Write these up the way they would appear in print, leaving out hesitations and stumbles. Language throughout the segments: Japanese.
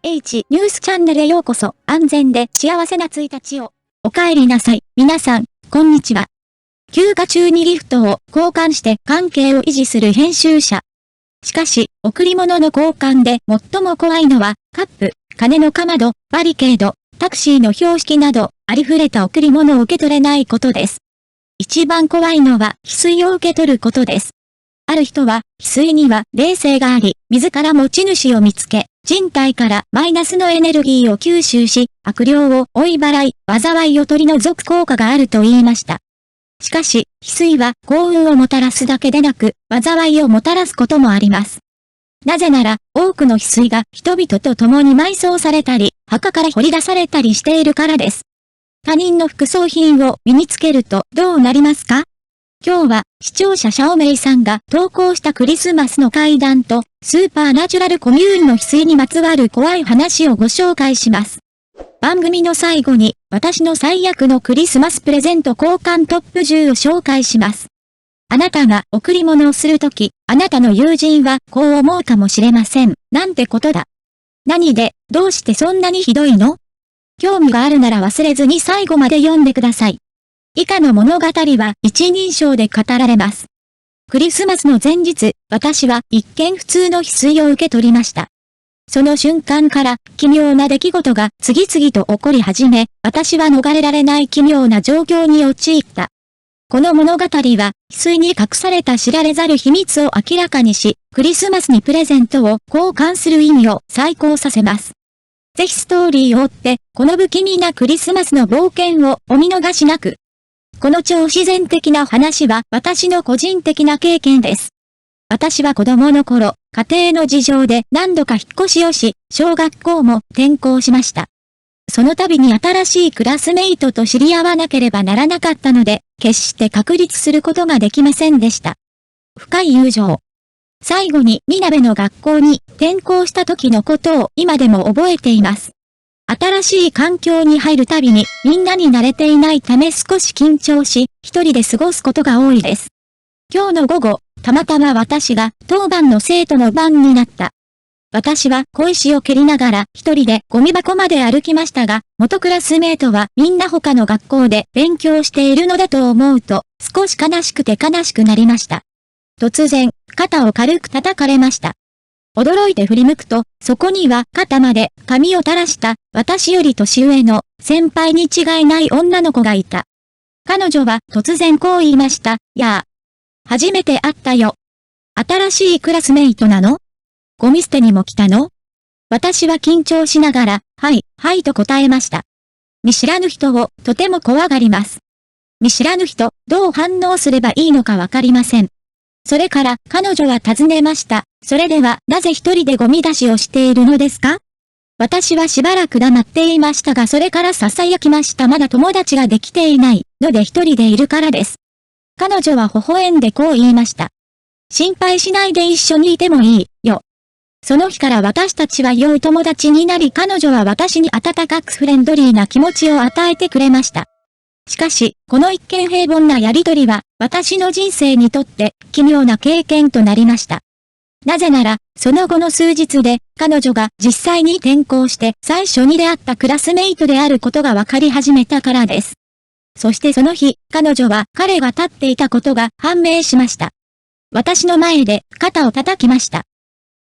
H ニュースチャンネルへようこそ。安全で幸せな1日を。お帰りなさい。皆さん、こんにちは。休暇中にギフトを交換して関係を維持する編集者。しかし、贈り物の交換で最も怖いのは、カップ、金のかまど、バリケード、タクシーの標識など、ありふれた贈り物を受け取れないことです。一番怖いのは、翡翠を受け取ることです。ある人は、翡翠には霊性があり、自ら持ち主を見つけ、人体からマイナスのエネルギーを吸収し、悪霊を追い払い、災いを取り除く効果があると言いました。しかし、翡翠は幸運をもたらすだけでなく、災いをもたらすこともあります。なぜなら、多くの翡翠が人々と共に埋葬されたり、墓から掘り出されたりしているからです。他人の副葬品を身につけるとどうなりますか？今日は視聴者シャオメイさんが投稿したクリスマスの怪談とスーパーナチュラルコミューンの翡翠にまつわる怖い話をご紹介します。番組の最後に私の最悪のクリスマスプレゼント交換トップ10を紹介します。あなたが贈り物をするとき、あなたの友人はこう思うかもしれません。なんてことだ。何で、どうしてそんなにひどいの？興味があるなら忘れずに最後まで読んでください。以下の物語は一人称で語られます。クリスマスの前日、私は一見普通の翡翠を受け取りました。その瞬間から奇妙な出来事が次々と起こり始め、私は逃れられない奇妙な状況に陥った。この物語は翡翠に隠された知られざる秘密を明らかにし、クリスマスにプレゼントを交換する意味を再考させます。ぜひストーリーを追って、この不気味なクリスマスの冒険をお見逃しなく。この超自然的な話は私の個人的な経験です。私は子供の頃、家庭の事情で何度か引っ越しをし、小学校も転校しました。その度に新しいクラスメイトと知り合わなければならなかったので、決して確立することができませんでした。深い友情。最後にみなべの学校に転校した時のことを今でも覚えています。新しい環境に入るたびにみんなに慣れていないため少し緊張し、一人で過ごすことが多いです。今日の午後、たまたま私が当番の生徒の番になった。私は小石を蹴りながら一人でゴミ箱まで歩きましたが、元クラスメートはみんな他の学校で勉強しているのだと思うと、少し悲しくて悲しくなりました。突然、肩を軽く叩かれました。驚いて振り向くと、そこには肩まで髪を垂らした私より年上の先輩に違いない女の子がいた。彼女は突然こう言いました。やあ。初めて会ったよ。新しいクラスメイトなの？ゴミ捨てにも来たの？私は緊張しながら、はい、はいと答えました。見知らぬ人をとても怖がります。見知らぬ人、どう反応すればいいのかわかりません。それから彼女は尋ねました。それではなぜ一人でゴミ出しをしているのですか？私はしばらく黙っていましたがそれから囁きました。まだ友達ができていないので一人でいるからです。彼女は微笑んでこう言いました。心配しないで一緒にいてもいいよ。その日から私たちは良い友達になり彼女は私に温かくフレンドリーな気持ちを与えてくれました。しかし、この一見平凡なやりとりは、私の人生にとって奇妙な経験となりました。なぜなら、その後の数日で、彼女が実際に転校して最初に出会ったクラスメイトであることが分かり始めたからです。そしてその日、彼女は彼が立っていたことが判明しました。私の前で肩を叩きました。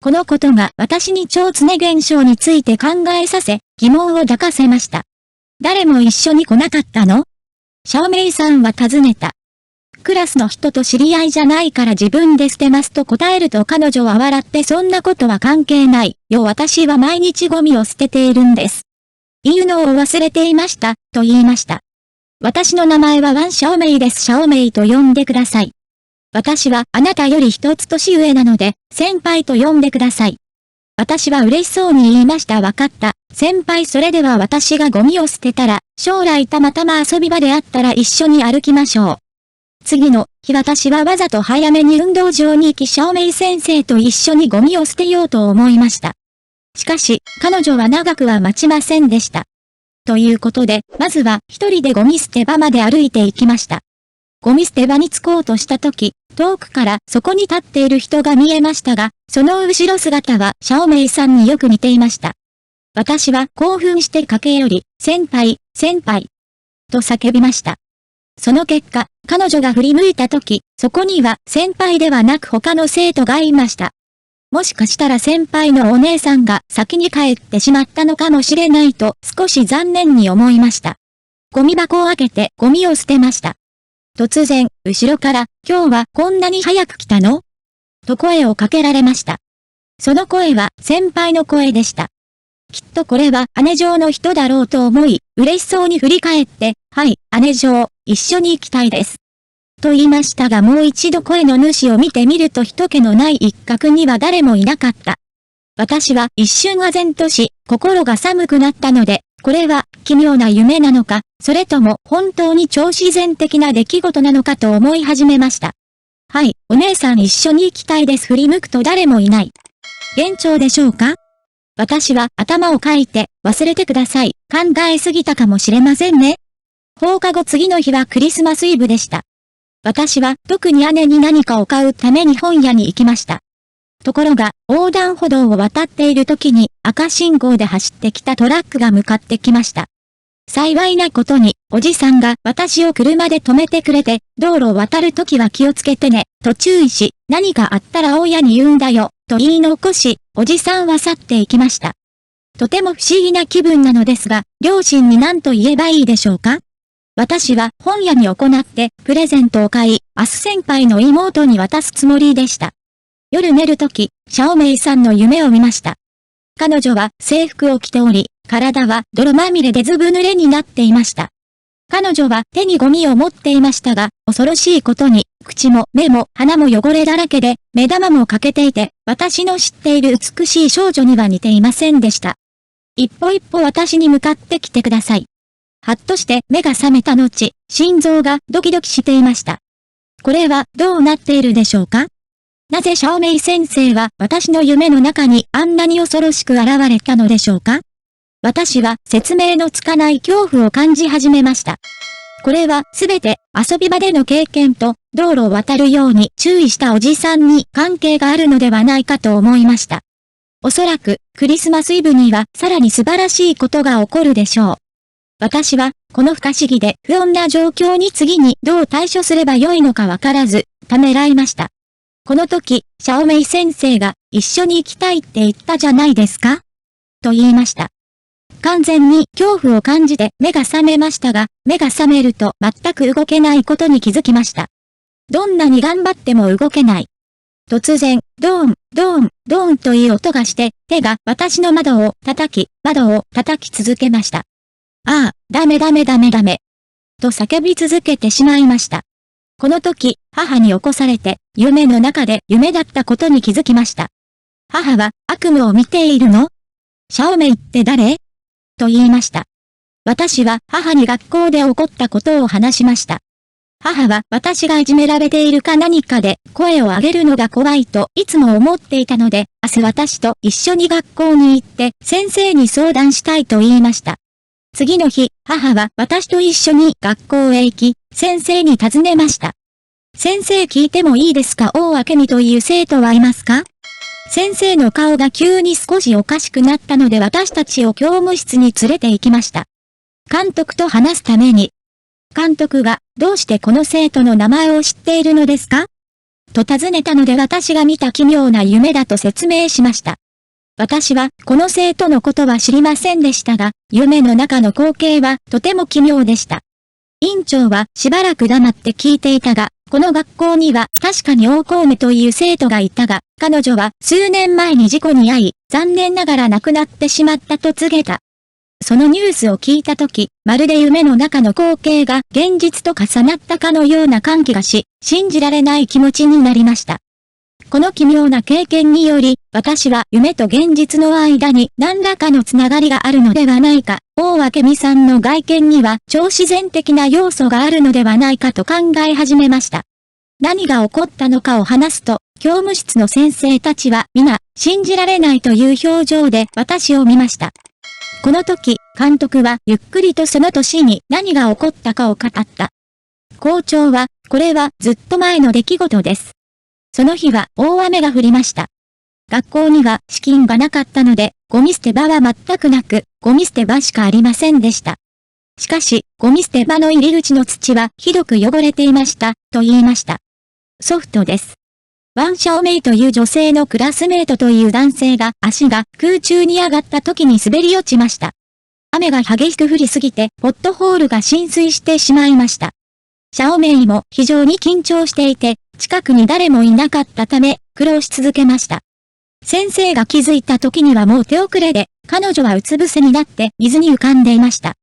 このことが私に超常現象について考えさせ、疑問を抱かせました。誰も一緒に来なかったの？シャオメイさんは尋ねた。クラスの人と知り合いじゃないから自分で捨てますと答えると彼女は笑ってそんなことは関係ないよ私は毎日ゴミを捨てているんです。言うのを忘れていましたと言いました。私の名前はワンシャオメイです。シャオメイと呼んでください。私はあなたより一つ年上なので先輩と呼んでください。私は嬉しそうに言いました。わかった。先輩それでは私がゴミを捨てたら、将来たまたま遊び場であったら一緒に歩きましょう。次の日私はわざと早めに運動場に行きシャオメイ先生と一緒にゴミを捨てようと思いました。しかし、彼女は長くは待ちませんでした。ということで、まずは一人でゴミ捨て場まで歩いて行きました。ゴミ捨て場に着こうとした時、遠くからそこに立っている人が見えましたが、その後ろ姿はシャオメイさんによく似ていました。私は興奮して駆け寄り、先輩、先輩、と叫びました。その結果、彼女が振り向いた時、そこには先輩ではなく他の生徒がいました。もしかしたら先輩のお姉さんが先に帰ってしまったのかもしれないと少し残念に思いました。ゴミ箱を開けてゴミを捨てました。突然、後ろから、今日はこんなに早く来たの？と声をかけられました。その声は先輩の声でした。きっとこれは姉嬢の人だろうと思い、嬉しそうに振り返って、はい、姉嬢、一緒に行きたいです。と言いましたがもう一度声の主を見てみると人気のない一角には誰もいなかった。私は一瞬唖然とし、心が寒くなったので、これは奇妙な夢なのか、それとも本当に超自然的な出来事なのかと思い始めました。はい、お姉さん一緒に行きたいです。振り向くと誰もいない。幻聴でしょうか？私は頭をかいて、忘れてください。考えすぎたかもしれませんね。放課後次の日はクリスマスイブでした。私は特に姉に何かを買うために本屋に行きました。ところが、横断歩道を渡っている時に赤信号で走ってきたトラックが向かってきました。幸いなことに、おじさんが私を車で止めてくれて、道路を渡るときは気をつけてね、と注意し、何かあったら親に言うんだよ、と言い残し、おじさんは去っていきました。とても不思議な気分なのですが、両親に何と言えばいいでしょうか？私は本屋に行ってプレゼントを買い、明日先輩の妹に渡すつもりでした。夜寝るとき、シャオメイさんの夢を見ました。彼女は制服を着ており、体は泥まみれでずぶ濡れになっていました。彼女は手にゴミを持っていましたが、恐ろしいことに、口も目も鼻も汚れだらけで、目玉も欠けていて、私の知っている美しい少女には似ていませんでした。一歩一歩私に向かってきてください。はっとして目が覚めた後、心臓がドキドキしていました。これはどうなっているでしょうか？なぜシャオメイ先生は私の夢の中にあんなに恐ろしく現れたのでしょうか？私は説明のつかない恐怖を感じ始めました。これはすべて遊び場での経験と道路を渡るように注意したおじさんに関係があるのではないかと思いました。おそらくクリスマスイブにはさらに素晴らしいことが起こるでしょう。私はこの不可思議で不穏な状況に次にどう対処すればよいのかわからず、ためらいました。この時、シャオメイ先生が一緒に行きたいって言ったじゃないですか？と言いました。完全に恐怖を感じて目が覚めましたが、目が覚めると全く動けないことに気づきました。どんなに頑張っても動けない。突然、ドーン、ドーン、ドーンという音がして、手が私の窓を叩き続けました。ああ、ダメ。と叫び続けてしまいました。この時、母に起こされて、夢の中で夢だったことに気づきました。母は悪夢を見ているの？シャオメイって誰？と言いました。私は母に学校で起こったことを話しました。母は私がいじめられているか何かで声を上げるのが怖いといつも思っていたので、明日私と一緒に学校に行って先生に相談したいと言いました。次の日、母は私と一緒に学校へ行き、先生に尋ねました。先生聞いてもいいですか？大明美という生徒はいますか？先生の顔が急に少しおかしくなったので私たちを教務室に連れて行きました。監督と話すために。監督が、どうしてこの生徒の名前を知っているのですか？と尋ねたので私が見た奇妙な夢だと説明しました。私はこの生徒のことは知りませんでしたが、夢の中の光景はとても奇妙でした。院長はしばらく黙って聞いていたが、この学校には確かに大河目という生徒がいたが、彼女は数年前に事故に遭い、残念ながら亡くなってしまったと告げた。そのニュースを聞いたとき、まるで夢の中の光景が現実と重なったかのような感気がし、信じられない気持ちになりました。この奇妙な経験により、私は夢と現実の間に何らかのつながりがあるのではないか、大明美さんの外見には超自然的な要素があるのではないかと考え始めました。何が起こったのかを話すと、教務室の先生たちは皆、信じられないという表情で私を見ました。この時、監督はゆっくりとその年に何が起こったかを語った。校長は、これはずっと前の出来事です。その日は大雨が降りました。学校には資金がなかったので、ゴミ捨て場は全くなく、ゴミ捨て場しかありませんでした。しかし、ゴミ捨て場の入り口の土はひどく汚れていました、と言いました。ソフトです。ワン・シャオメイという女性のクラスメートという男性が足が空中に上がった時に滑り落ちました。雨が激しく降りすぎて、ポットホールが浸水してしまいました。シャオメイも非常に緊張していて、近くに誰もいなかったため、苦労し続けました。先生が気づいた時にはもう手遅れで、彼女はうつ伏せになって水に浮かんでいました。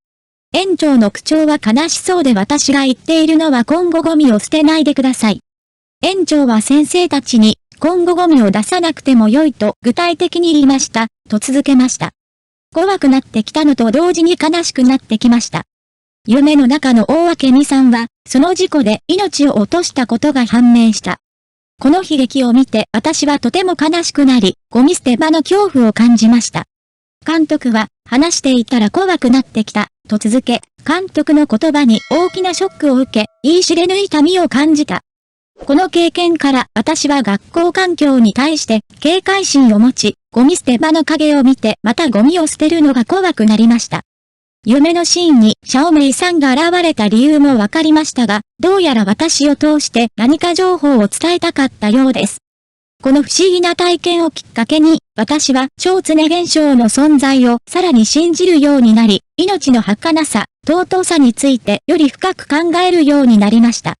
園長の口調は悲しそうで私が言っているのは今後ゴミを捨てないでください。園長は先生たちに、今後ゴミを出さなくても良いと具体的に言いました、と続けました。怖くなってきたのと同時に悲しくなってきました。夢の中の大明美さんは、その事故で命を落としたことが判明した。この悲劇を見て私はとても悲しくなり、ゴミ捨て場の恐怖を感じました。監督は、話していたら怖くなってきた、と続け、監督の言葉に大きなショックを受け、言い知れぬ痛みを感じた。この経験から私は学校環境に対して警戒心を持ち、ゴミ捨て場の影を見てまたゴミを捨てるのが怖くなりました。夢のシーンにシャオメイさんが現れた理由もわかりましたが、どうやら私を通して何か情報を伝えたかったようです。この不思議な体験をきっかけに、私は超常現象の存在をさらに信じるようになり、命の儚さ、尊さについてより深く考えるようになりました。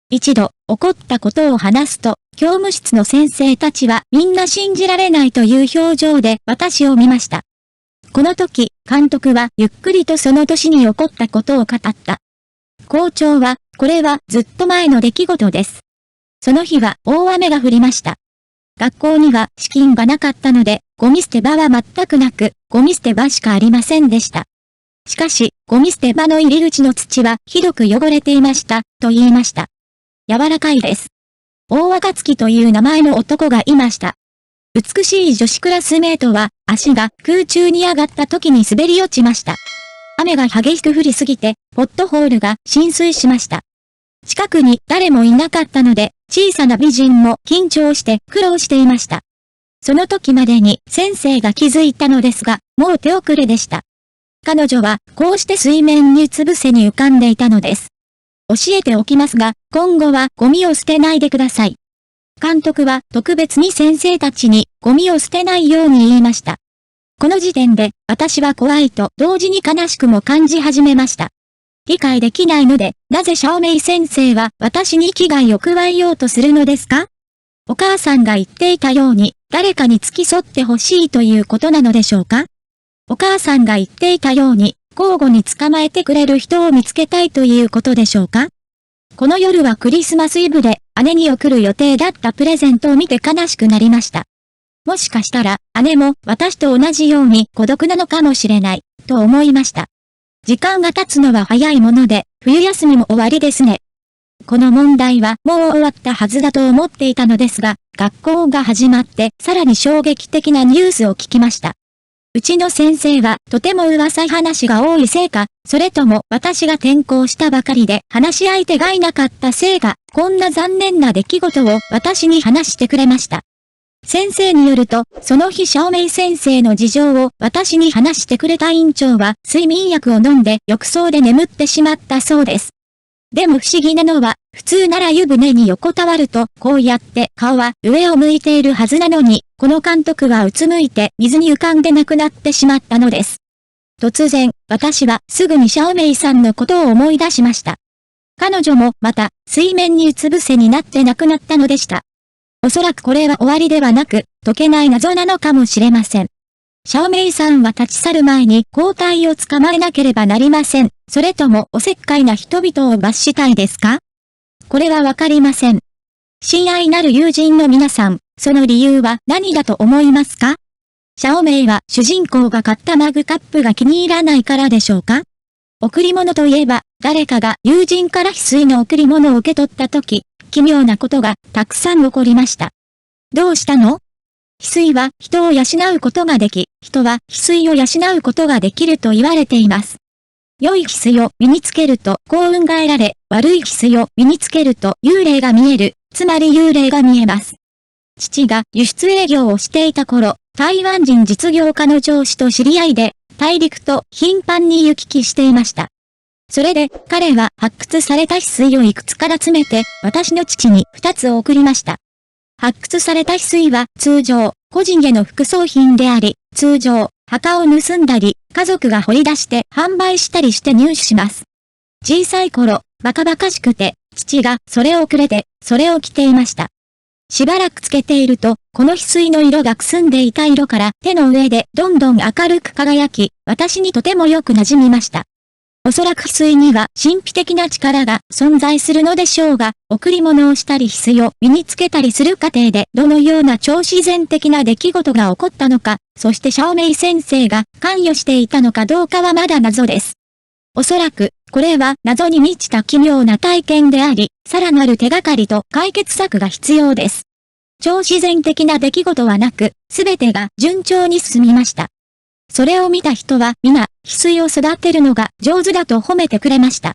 一度、起こったことを話すと、教務室の先生たちはみんな信じられないという表情で私を見ました。この時、監督はゆっくりとその年に起こったことを語った。校長は、これはずっと前の出来事です。その日は大雨が降りました。学校には資金がなかったので、ゴミ捨て場は全くなく、ゴミ捨て場しかありませんでした。しかし、ゴミ捨て場の入り口の土はひどく汚れていました、と言いました。柔らかいです。大暁という名前の男がいました。美しい女子クラスメートは足が空中に上がった時に滑り落ちました。雨が激しく降りすぎて、ポットホールが浸水しました。近くに誰もいなかったので、小さな美人も緊張して苦労していました。その時までに先生が気づいたのですが、もう手遅れでした。彼女はこうして水面にうつ伏せに浮かんでいたのです。教えておきますが、今後はゴミを捨てないでください。監督は特別に先生たちにゴミを捨てないように言いました。この時点で私は怖いと同時に悲しくも感じ始めました。理解できないので、なぜシャオメイ先生は私に危害を加えようとするのですか？お母さんが言っていたように、誰かに付き添ってほしいということなのでしょうか？お母さんが言っていたように、交互に捕まえてくれる人を見つけたいということでしょうか？この夜はクリスマスイブで、姉に送る予定だったプレゼントを見て悲しくなりました。もしかしたら、姉も私と同じように孤独なのかもしれない、と思いました。時間が経つのは早いもので、冬休みも終わりですね。この問題はもう終わったはずだと思っていたのですが、学校が始まってさらに衝撃的なニュースを聞きました。うちの先生はとても噂話が多いせいか、それとも私が転校したばかりで話し相手がいなかったせいか、こんな残念な出来事を私に話してくれました。先生によると、その日シャオメイ先生の事情を私に話してくれた院長は睡眠薬を飲んで浴槽で眠ってしまったそうです。でも不思議なのは、普通なら湯船に横たわると、こうやって顔は上を向いているはずなのに、この監督はうつむいて水に浮かんで亡くなってしまったのです。突然、私はすぐにシャオメイさんのことを思い出しました。彼女もまた水面にうつ伏せになって亡くなったのでした。おそらくこれは終わりではなく、解けない謎なのかもしれません。シャオメイさんは立ち去る前に交代を捕まえなければなりません。それともおせっかいな人々を罰したいですか？これはわかりません。親愛なる友人の皆さん、その理由は何だと思いますか？シャオメイは主人公が買ったマグカップが気に入らないからでしょうか？贈り物といえば、誰かが友人から翡翠の贈り物を受け取ったとき、奇妙なことがたくさん起こりました。どうしたの？翡翠は人を養うことができ、人は翡翠を養うことができると言われています。良い翡翠を身につけると幸運が得られ、悪い翡翠を身につけると幽霊が見える、つまり幽霊が見えます。父が輸出営業をしていた頃、台湾人実業家の上司と知り合いで、大陸と頻繁に行き来していました。それで、彼は発掘された翡翠をいくつから詰めて、私の父に2つを送りました。発掘された翡翠は通常、個人への副葬品であり、通常、墓を盗んだり、家族が掘り出して販売したりして入手します。小さい頃、バカバカしくて、父がそれをくれて、それを着ていました。しばらくつけていると、この翡翠の色がくすんでいた色から手の上でどんどん明るく輝き、私にとてもよく馴染みました。おそらく翡翠には神秘的な力が存在するのでしょうが、贈り物をしたり翡翠を身につけたりする過程でどのような超自然的な出来事が起こったのか、そしてシャオメイ先生が関与していたのかどうかはまだ謎です。おそらく、これは謎に満ちた奇妙な体験であり、さらなる手がかりと解決策が必要です。超自然的な出来事はなく、すべてが順調に進みました。それを見た人は皆、翡翠を育てるのが上手だと褒めてくれました。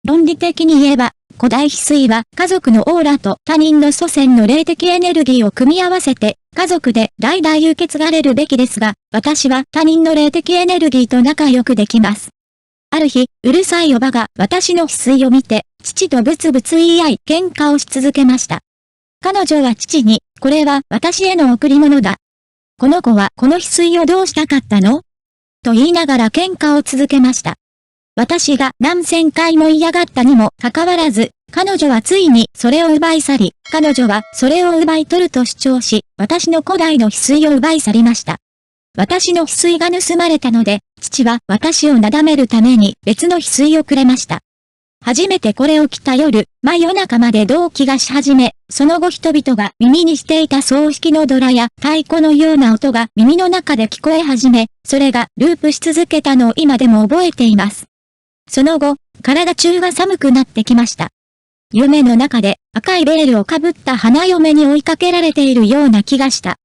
論理的に言えば、古代翡翠は家族のオーラと他人の祖先の霊的エネルギーを組み合わせて、家族で代々受け継がれるべきですが、私は他人の霊的エネルギーと仲良くできます。ある日、うるさいおばが私の翡翠を見て、父とブツブツ言い合い喧嘩をし続けました。彼女は父に、これは私への贈り物だ。この子はこの翡翠をどうしたかったの？と言いながら喧嘩を続けました。私が何千回も嫌がったにもかかわらず、彼女はついにそれを奪い去り、彼女はそれを奪い取ると主張し、私の古代の翡翠を奪い去りました。私の翡翠が盗まれたので、父は私をなだめるために別の翡翠をくれました。初めてこれを着た夜、真夜中まで動悸がし始め、その後人々が耳にしていた葬式のドラや太鼓のような音が耳の中で聞こえ始め、それがループし続けたのを今でも覚えています。その後、体中が寒くなってきました。夢の中で赤いベールをかぶった花嫁に追いかけられているような気がした。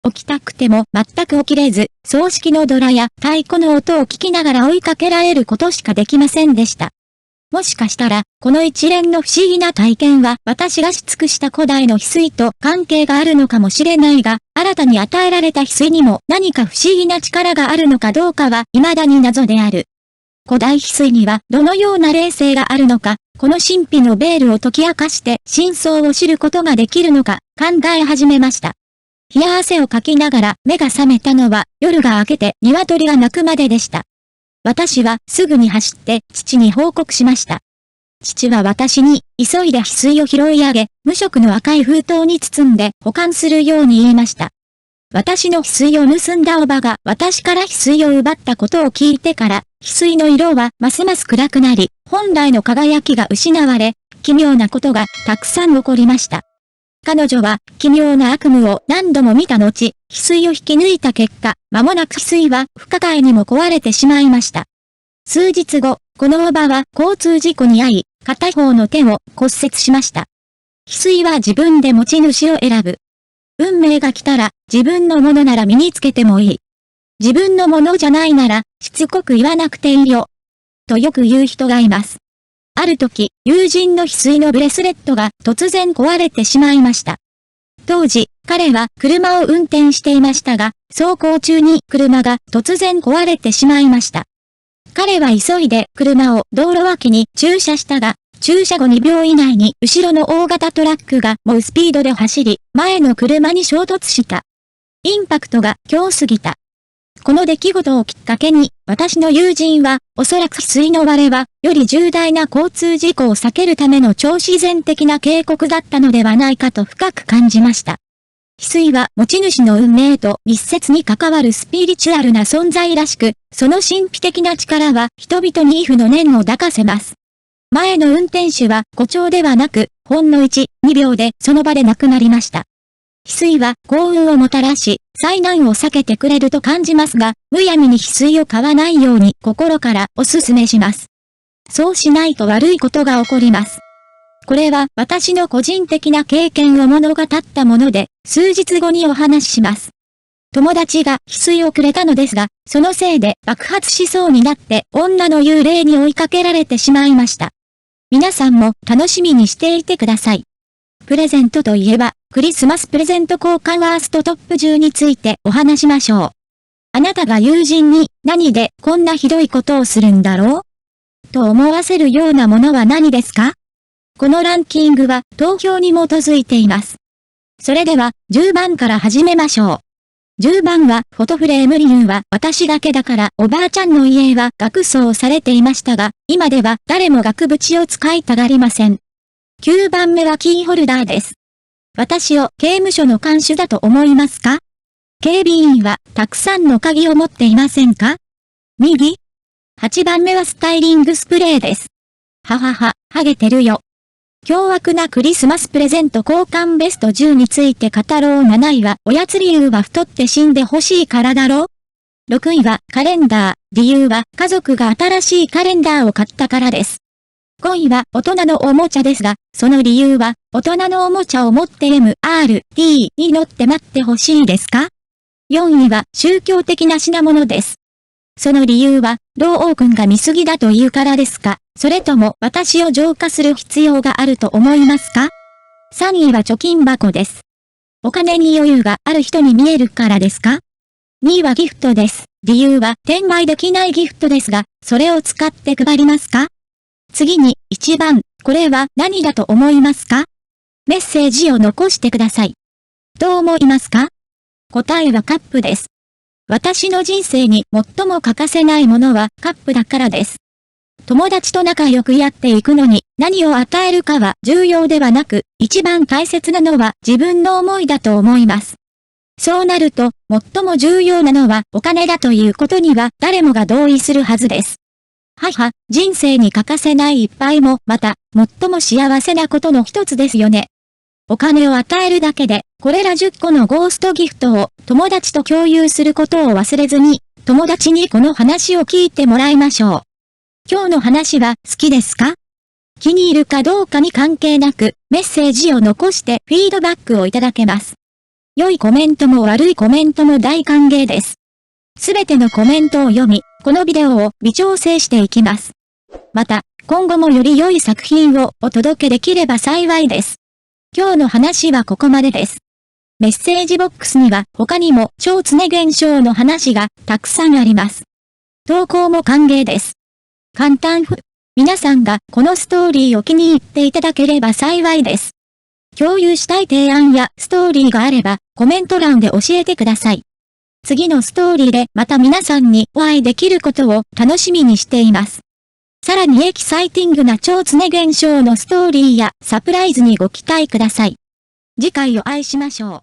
起きたくても全く起きれず、葬式のドラや太鼓の音を聞きながら追いかけられることしかできませんでした。もしかしたら、この一連の不思議な体験は私がし尽くした古代の翡翠と関係があるのかもしれないが、新たに与えられた翡翠にも何か不思議な力があるのかどうかは未だに謎である。古代翡翠にはどのような霊性があるのか、この神秘のベールを解き明かして真相を知ることができるのか考え始めました。冷や汗をかきながら目が覚めたのは夜が明けて鶏が鳴くまででした。私はすぐに走って父に報告しました。父は私に急いで翡翠を拾い上げ、無色の赤い封筒に包んで保管するように言いました。私の翡翠を盗んだおばが私から翡翠を奪ったことを聞いてから、翡翠の色はますます暗くなり、本来の輝きが失われ、奇妙なことがたくさん起こりました。彼女は奇妙な悪夢を何度も見た後、翡翠を引き抜いた結果、間もなく翡翠は不可解にも壊れてしまいました。数日後、このおばは交通事故に遭い、片方の手を骨折しました。翡翠は自分で持ち主を選ぶ。運命が来たら自分のものなら身につけてもいい。自分のものじゃないならしつこく言わなくていいよ。とよく言う人がいます。ある時、友人の翡翠のブレスレットが突然壊れてしまいました。当時、彼は車を運転していましたが、走行中に車が突然壊れてしまいました。彼は急いで車を道路脇に駐車したが、駐車後2秒以内に後ろの大型トラックが猛スピードで走り、前の車に衝突した。インパクトが強すぎた。この出来事をきっかけに、私の友人は、おそらく翡翠の割れは、より重大な交通事故を避けるための超自然的な警告だったのではないかと深く感じました。翡翠は持ち主の運命と密接に関わるスピリチュアルな存在らしく、その神秘的な力は人々に畏怖の念を抱かせます。前の運転手は故障ではなく、ほんの1、2秒でその場で亡くなりました。翡翠は幸運をもたらし、災難を避けてくれると感じますが、むやみに翡翠を買わないように心からお勧めします。そうしないと悪いことが起こります。これは私の個人的な経験を物語ったもので、数日後にお話しします。友達が翡翠をくれたのですが、そのせいで爆発しそうになって女の幽霊に追いかけられてしまいました。皆さんも楽しみにしていてください。プレゼントといえば、クリスマスプレゼント交換ワーストトップ10についてお話しましょう。あなたが友人に何でこんなひどいことをするんだろうと思わせるようなものは何ですか？このランキングは投票に基づいています。それでは10番から始めましょう。10番はフォトフレーム理由は私だけだからおばあちゃんの家は額装されていましたが、今では誰も額縁を使いたがりません。9番目はキーホルダーです。私を刑務所の看守だと思いますか？警備員はたくさんの鍵を持っていませんか？右。8番目はスタイリングスプレーです。ははは、ハゲてるよ。凶悪なクリスマスプレゼント交換ベスト10について語ろう。7位はおやつ理由は太って死んでほしいからだろう。6位はカレンダー。理由は家族が新しいカレンダーを買ったからです。5位は大人のおもちゃですが、その理由は大人のおもちゃを持って MRT に乗って待ってほしいですか？ 4 位は宗教的な品物です。その理由は、老王くんが見過ぎだというからですか？それとも私を浄化する必要があると思いますか？ 3 位は貯金箱です。お金に余裕がある人に見えるからですか？ 2 位はギフトです。理由は転売できないギフトですが、それを使って配りますか？次に1番、これは何だと思いますか？メッセージを残してください。どう思いますか？答えはカップです。私の人生に最も欠かせないものはカップだからです。友達と仲良くやっていくのに何を与えるかは重要ではなく、一番大切なのは自分の思いだと思います。そうなると、最も重要なのはお金だということには誰もが同意するはずです。はは、人生に欠かせないいっぱいもまた、最も幸せなことの一つですよね。お金を与えるだけで、これら10個のゴーストギフトを友達と共有することを忘れずに、友達にこの話を聞いてもらいましょう。今日の話は好きですか？気に入るかどうかに関係なく、メッセージを残してフィードバックをいただけます。良いコメントも悪いコメントも大歓迎です。すべてのコメントを読み、このビデオを微調整していきます。また、今後もより良い作品をお届けできれば幸いです。今日の話はここまでです。メッセージボックスには他にも超常現象の話がたくさんあります。投稿も歓迎です。簡単風。皆さんがこのストーリーを気に入っていただければ幸いです。共有したい提案やストーリーがあればコメント欄で教えてください。次のストーリーでまた皆さんにお会いできることを楽しみにしています。さらにエキサイティングな超常現象のストーリーやサプライズにご期待ください。次回お会いしましょう。